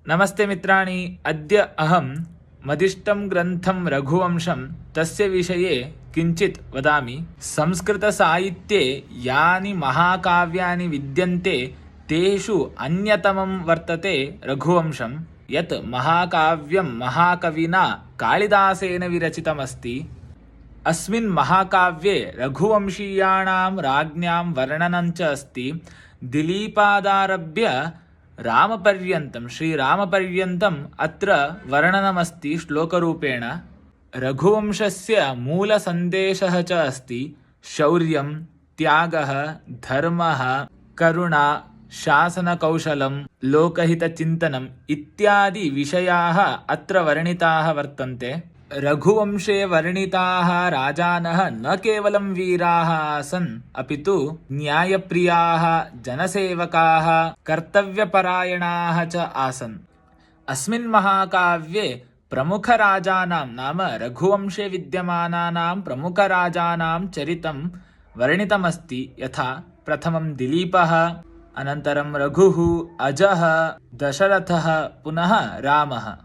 नमस्ते मित्राणि, अद्य अहं मदिष्टं ग्रन्थं रघुवंशं तस्य विषये किञ्चित् वदामि। संस्कृतसाहित्ये यानि महाकाव्यानि विद्यन्ते तेषु अन्यतमं वर्तते रघुवंशं, यत् महाकाव्यं महाकविना कालिदासेन विरचितमस्ति। अस्मिन् महाकाव्ये रघुवंशीयाणां राज्ञां वर्णनं च अस्ति। दिलीपादारभ्य रामपर्यन्तं श्रीरामपर्यन्तम् अत्र वर्णनमस्ति श्लोकरूपेण। रघुवंशस्य मूलसन्देशः च अस्ति शौर्यं, त्यागः, धर्मः, करुणा, शासनकौशलं, लोकहितचिन्तनम् इत्यादि विषयाः अत्र वर्णिताः वर्तन्ते। रघुवंशे वर्णिताः राजानः न केवलं वीराः आसन्, अपितु न्यायप्रियाः, जनसेवकाः, कर्तव्यपरायणाः च आसन्। अस्मिन् महाकाव्ये प्रमुखराजानां नाम रघुवंशे विद्यमानानां प्रमुखराजानां चरितं वर्णितमस्ति। यथा प्रथमं दिलीपः, अनन्तरं रघुः, अजः, दशरथः, पुनः रामः।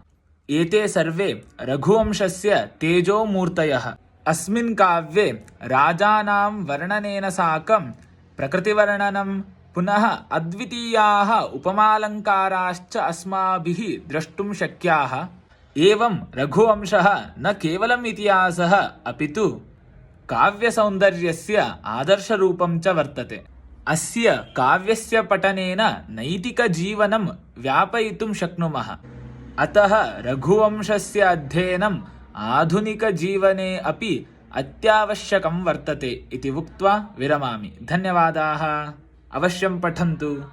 एते सर्वे रघुवंशस्य तेजोमूर्तयः। अस्मिन् काव्ये राजानां वर्णनेन साकं प्रकृतिवर्णनं, पुनः अद्वितीयाः उपमालङ्काराश्च अस्माभिः द्रष्टुं शक्याः। एवं रघुवंशः न केवलम् इतिहासः, अपितु काव्यसौन्दर्यस्य आदर्शरूपं च वर्तते। अस्य काव्यस्य पठनेन नैतिकजीवनं व्यापयितुं शक्नुमः। अतः रघुवंशस्य अध्ययनम् आधुनिकजीवने अपि अत्यावश्यकं वर्तते इति उक्त्वा विरमामि। धन्यवादाः। अवश्यं पठन्तु।